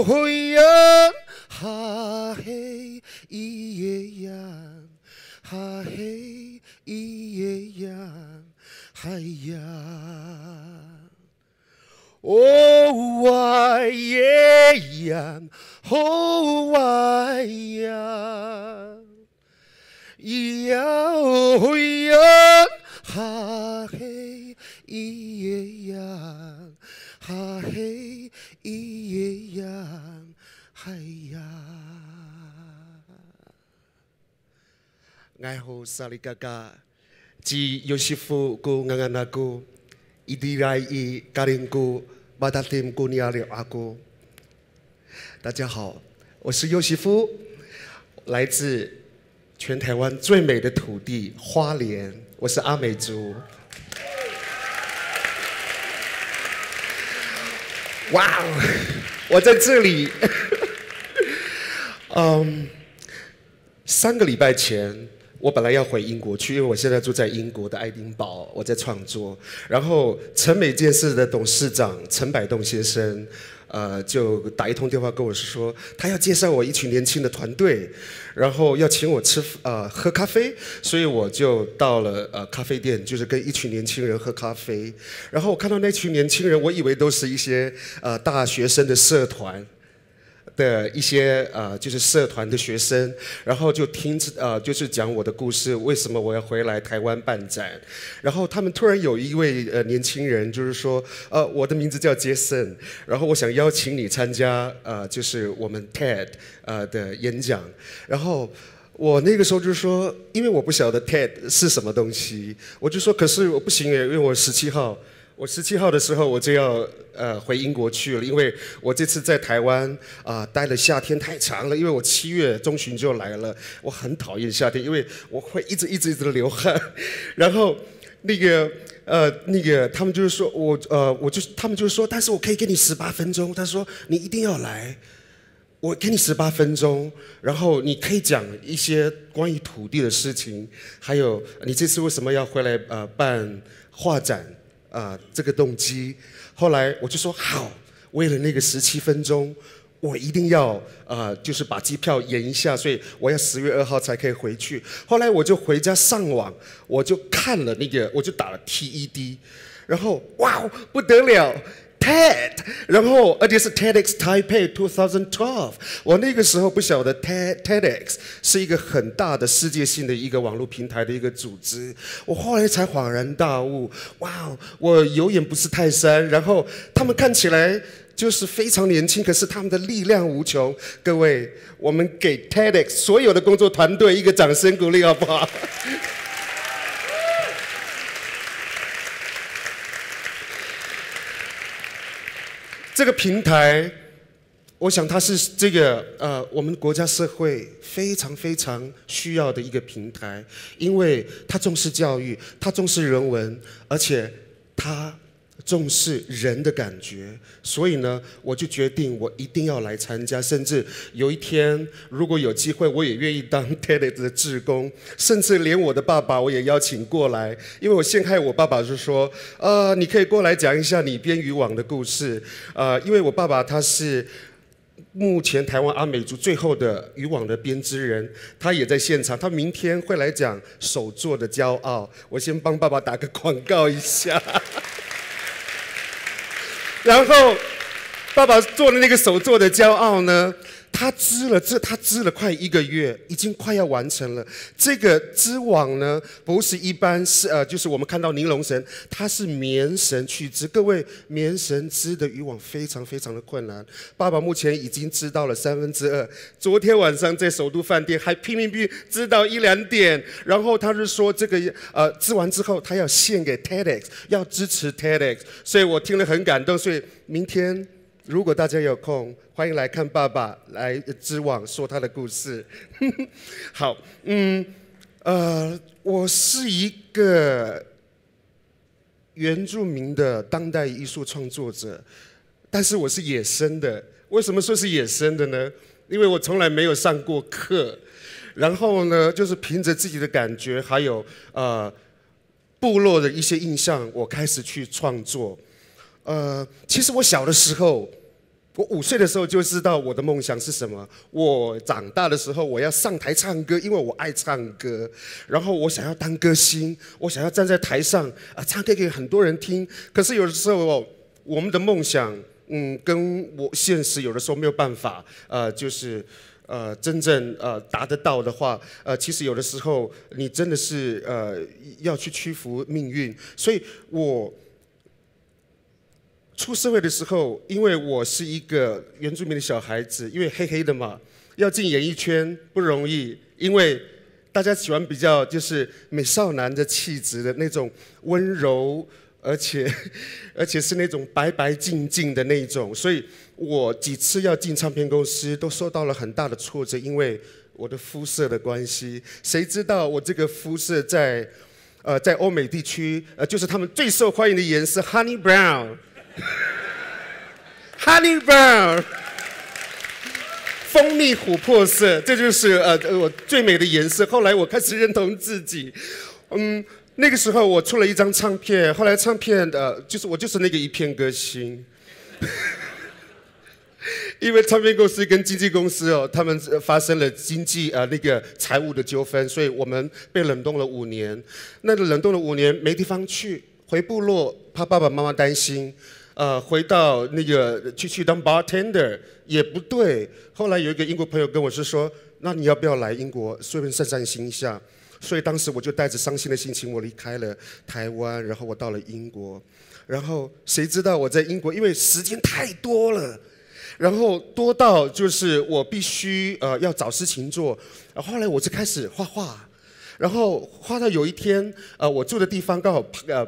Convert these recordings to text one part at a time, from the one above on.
嘿呀，哈嘿咿耶呀，哈嘿咿耶呀，嗨呀。哦哇耶呀，哦哇呀，咿呀哦嘿呀，哈嘿咿耶呀，哈嘿咿耶呀，嗨呀。爱好萨利嘎嘎，基尤西夫古安安阿古。Idirai Karingku Batatim Kuniali Aku， 大家好，我是尤西夫，来自全台湾最美的土地花莲，我是阿美族。哇哦，我在这里。3个礼拜前。我本来要回英国去，因为我现在住在英国的爱丁堡，我在创作。然后陈美建设的董事长陈百栋先生，就打一通电话跟我说，他要介绍我一群年轻的团队，然后要请我喝咖啡，所以我就到了咖啡店，就是跟一群年轻人喝咖啡。然后我看到那群年轻人，我以为都是一些大学生的社团。的一些就是社团的学生，然后就就是讲我的故事，为什么我要回来台湾办展。然后他们突然有一位年轻人，就是说，我的名字叫杰森，然后我想邀请你参加就是我们 TED 的演讲。然后我那个时候就说，因为我不晓得 TED 是什么东西，我就说，可是我不行耶，因为我17号。我17号的时候我就要回英国去了，因为我这次在台湾待了夏天太长了，因为我7月中旬就来了，我很讨厌夏天，因为我会一直的流汗，然后那个他们就是说他们就是说，但是我可以给你18分钟，他说你一定要来。我给你18分钟，然后你可以讲一些关于土地的事情，还有你这次为什么要回来办画展。这个动机，后来我就说好，为了那个17分钟，我一定要就是把机票延一下，所以我要10月2号才可以回去。后来我就回家上网，我就看了那个，我就打了 TED， 然后哇不得了。TED， 然后而且是 TEDx Taipei 2012。我那个时候不晓得 TEDx 是一个很大的世界性的一个网络平台的一个组织。我后来才恍然大悟，哇，我有眼不识泰山。然后他们看起来就是非常年轻，可是他们的力量无穷。各位，我们给 TEDx 所有的工作团队一个掌声鼓励，好不好？这个平台，我想它是这个我们国家社会非常需要的一个平台，因为它重视教育，它重视人文，而且它重视人的感觉，所以呢，我就决定我一定要来参加，甚至有一天如果有机会，我也愿意当 TEDx 的志工，甚至连我的爸爸我也邀请过来，因为我陷害我爸爸就说，你可以过来讲一下你编渔网的故事，因为我爸爸他是目前台湾阿美族最后的渔网的编织人，他也在现场，他明天会来讲手作的骄傲，我先帮爸爸打个广告一下。然后，爸爸做的那个手做的骄傲呢，他织了快1个月，已经快要完成了。这个织网呢，不是一般是就是我们看到尼龙绳，它是棉绳去织。各位，棉绳织的渔网非常的困难。爸爸目前已经织到了2/3，昨天晚上在首都饭店还拼织到1、2点。然后他是说这个织完之后，他要献给 TEDx， 要支持 TEDx， 所以我听了很感动。所以明天。如果大家有空，欢迎来看爸爸来织网说他的故事。好，我是一个原住民的当代艺术创作者，但是我是野生的。为什么说是野生的呢？因为我从来没有上过课，然后呢，就是凭着自己的感觉，还有部落的一些印象，我开始去创作。其实我小的时候，我5岁的时候就知道我的梦想是什么。我长大的时候，我要上台唱歌，因为我爱唱歌。然后我想要当歌星，我想要站在台上唱歌给很多人听。可是有的时候，我们的梦想，跟我现实有的时候没有办法，真正达得到的话，其实有的时候你真的是要去屈服命运。所以我出社会的时候，因为我是一个原住民的小孩子，因为黑黑的嘛，要进演艺圈不容易，因为大家喜欢比较就是美少男的气质的那种温柔，而且是那种白白净净的那种，所以我几次要进唱片公司都受到了很大的挫折，因为我的肤色的关系。谁知道我这个肤色在欧美地区，就是他们最受欢迎的颜色 ，Honey Brown。Honey Brown， 蜂蜜琥珀色，这就是我最美的颜色。后来我开始认同自己，那个时候我出了一张唱片，后来唱片就是我就是那个一片歌星，因为唱片公司跟经纪公司他们发生了经济那个财务的纠纷，所以我们被冷冻了5年。那个冷冻了5年没地方去，回部落怕爸爸妈妈担心。回到那个去当 bartender 也不对。后来有一个英国朋友跟我说，那你要不要来英国顺便散散心一下？所以当时我就带着伤心的心情，我离开了台湾，然后我到了英国。然后谁知道我在英国，因为时间太多了，然后多到就是我必须要找事情做。后来我就开始画画。然后画到有一天，我住的地方刚好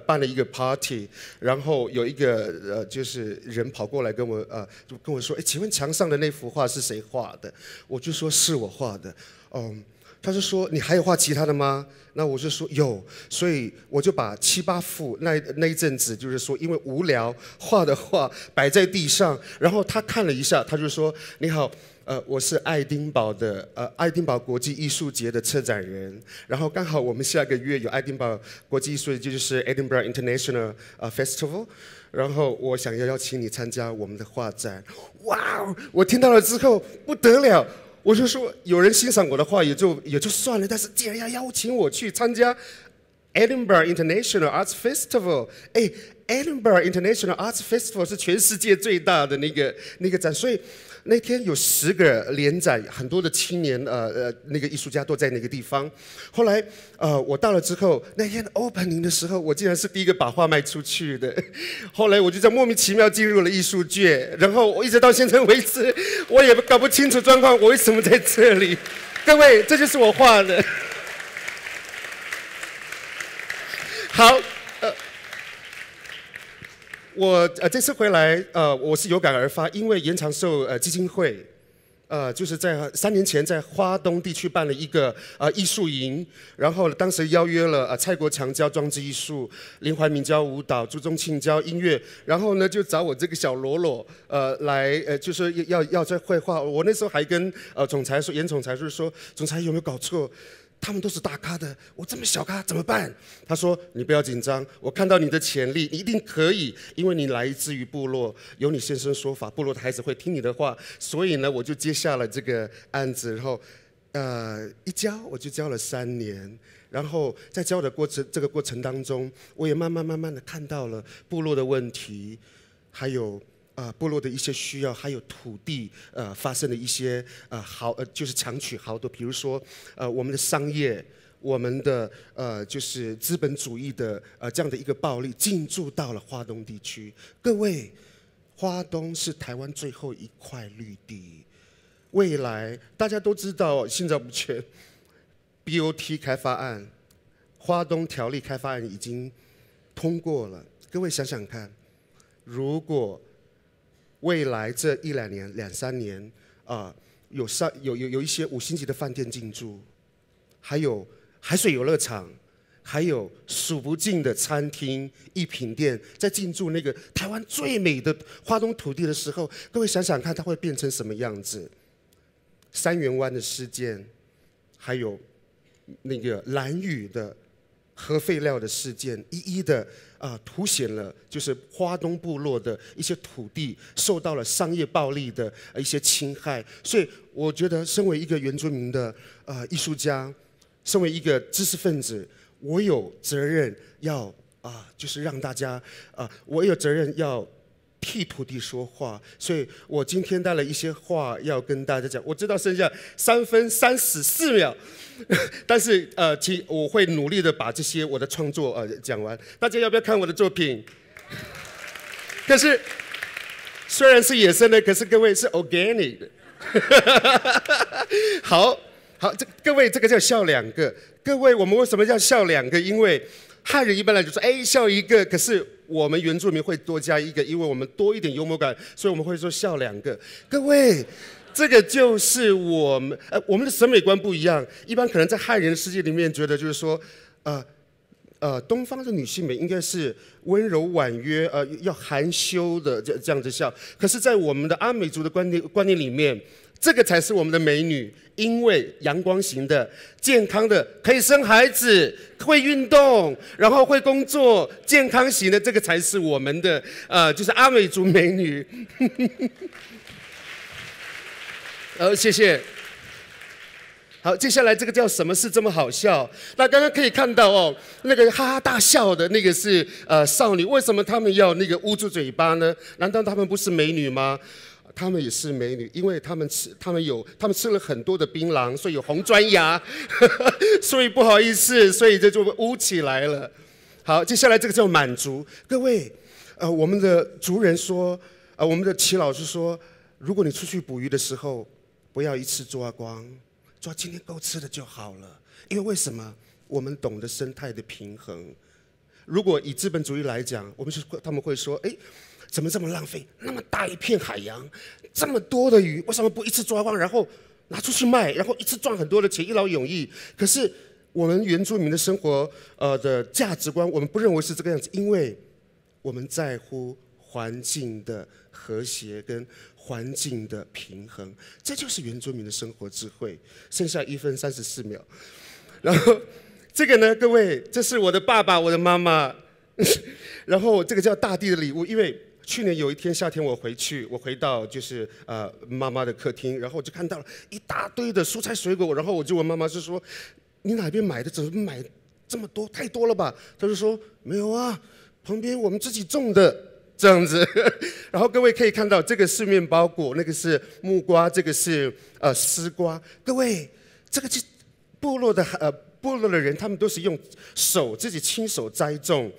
办了一个 party， 然后有一个就是人跑过来跟我就跟我说，请问墙上的那幅画是谁画的？我就说是我画的。他就说你还有画其他的吗？那我就说有，所以我就把7、8幅那一阵子就是说因为无聊画的画摆在地上，然后他看了一下，他就说你好。我是爱丁堡的爱丁堡国际艺术节的策展人，然后刚好我们下个月有爱丁堡国际艺术节，就是 Edinburgh International Festival， 然后我想要邀请你参加我们的画展。哇！我听到了之后不得了，我就说有人欣赏我的画也就算了，但是竟然要邀请我去参加 Edinburgh International Arts Festival， Edinburgh International Arts Festival 是全世界最大的那个展，所以那天有10个联展，很多的青年那个艺术家都在那个地方。后来我到了之后，那天 opening 的时候，我竟然是第一个把画卖出去的。后来我就这样莫名其妙进入了艺术界，然后我一直到现在为止，我也搞不清楚状况，我为什么在这里。各位，这就是我画的。好。我这次回来，我是有感而发，因为延长寿基金会，就是在3年前在花东地区办了一个艺术营，然后当时邀约了蔡国强教装置艺术，林怀民教舞蹈，朱宗庆教音乐，然后呢就找我这个小喽啰来就是要在绘画。我那时候还跟总裁说，严总裁就是说，总裁有没有搞错？他们都是大咖的，我这么小咖怎么办？他说：“你不要紧张，我看到你的潜力，你一定可以，因为你来自于部落，有你先生说法，部落的孩子会听你的话，所以呢，我就接下了这个案子，然后一教我就教了3年，然后在教的这个过程当中，我也慢慢的看到了部落的问题，还有。”部落的一些需要，还有土地发生的一些就是强取豪夺，比如说我们的商业，我们的就是资本主义的这样的一个暴力进驻到了花东地区。各位，花东是台湾最后一块绿地，未来大家都知道心照不宣 ，BOT 开发案、花东条例开发案已经通过了。各位想想看，如果未来这1、2年、2、3年，有一些5星级的饭店进驻，还有海水游乐场，还有数不尽的餐厅、一品店，在进驻那个台湾最美的花东土地的时候，各位想想看，它会变成什么样子？三元湾的事件，还有那个兰屿的核废料的事件，一一的凸显了就是花东部落的一些土地受到了商业暴力的一些侵害，所以我觉得身为一个原住民的艺术家，身为一个知识分子，我有责任要就是让大家我有责任要替土地说话，所以我今天带了一些话要跟大家讲。我知道剩下3分34秒，但是我会努力的把这些我的创作讲完。大家要不要看我的作品？可是虽然是野生的，可是各位是 organic 的。好，各位这个叫笑两个。各位，我们为什么叫笑两个？因为汉人一般来就说，笑一个，可是我们原住民会多加一个，因为我们多一点幽默感，所以我们会说笑两个。各位，这个就是我们的审美观不一样。一般可能在汉人的世界里面，觉得就是说，东方的女性美应该是温柔婉约，要含羞的这样子笑。可是，在我们的阿美族的观念里面，这个才是我们的美女，因为阳光型的、健康的，可以生孩子、会运动，然后会工作，健康型的，这个才是我们的就是阿美族美女。谢谢。好，接下来这个叫什么事这么好笑？那刚刚可以看到那个哈哈大笑的那个是少女，为什么她们要那个捂住嘴巴呢？难道她们不是美女吗？她们也是美女，因为她们吃了很多的槟榔，所以有红砖牙，所以不好意思，所以这就捂起来了。好，接下来这个叫满足。各位，我们的族人说，我们的齐老师说，如果你出去捕鱼的时候，不要一次抓光，抓今天够吃的就好了。因为为什么？我们懂得生态的平衡。如果以资本主义来讲，他们会说，怎么这么浪费？那么大一片海洋，这么多的鱼，为什么不一次抓光，然后拿出去卖，然后一次赚很多的钱，一劳永逸？可是我们原住民的生活的价值观，我们不认为是这个样子，因为我们在乎环境的和谐跟环境的平衡，这就是原住民的生活智慧。剩下1分34秒，然后这个呢，各位，这是我的爸爸，我的妈妈，然后这个叫大地的礼物，因为去年有一天夏天，我回到就是妈妈的客厅，然后我就看到了一大堆的蔬菜水果，然后我就问妈妈，就说你哪边买的？怎么买这么多？太多了吧？她就说没有啊，旁边我们自己种的这样子。然后各位可以看到，这个是面包果，那个是木瓜，这个是丝瓜。各位，这个是部落的人，他们都是用手自己亲手栽种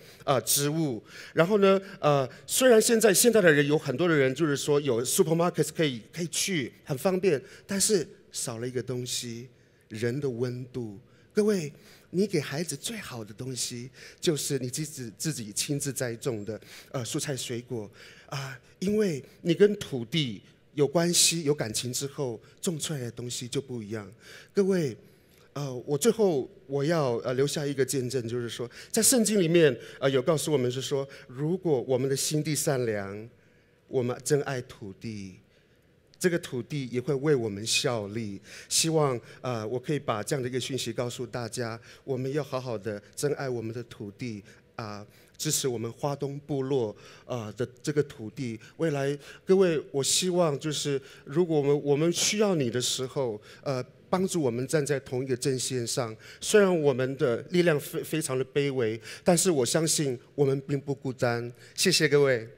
植物。然后呢，虽然现在的人有很多的人就是说有 supermarket 可以去，很方便，但是少了一个东西，人的温度。各位，你给孩子最好的东西就是你自己亲自栽种的蔬菜水果因为你跟土地有关系、有感情之后，种出来的东西就不一样。各位。我最后我要留下一个见证，就是说，在圣经里面有告诉我们是说，如果我们的心地善良，我们真爱土地，这个土地也会为我们效力。希望我可以把这样的一个讯息告诉大家，我们要好好的珍爱我们的土地支持我们花东部落的这个土地。未来各位，我希望就是如果我们需要你的时候帮助我们站在同一个阵线上。虽然我们的力量非常的卑微，但是我相信我们并不孤单。谢谢各位。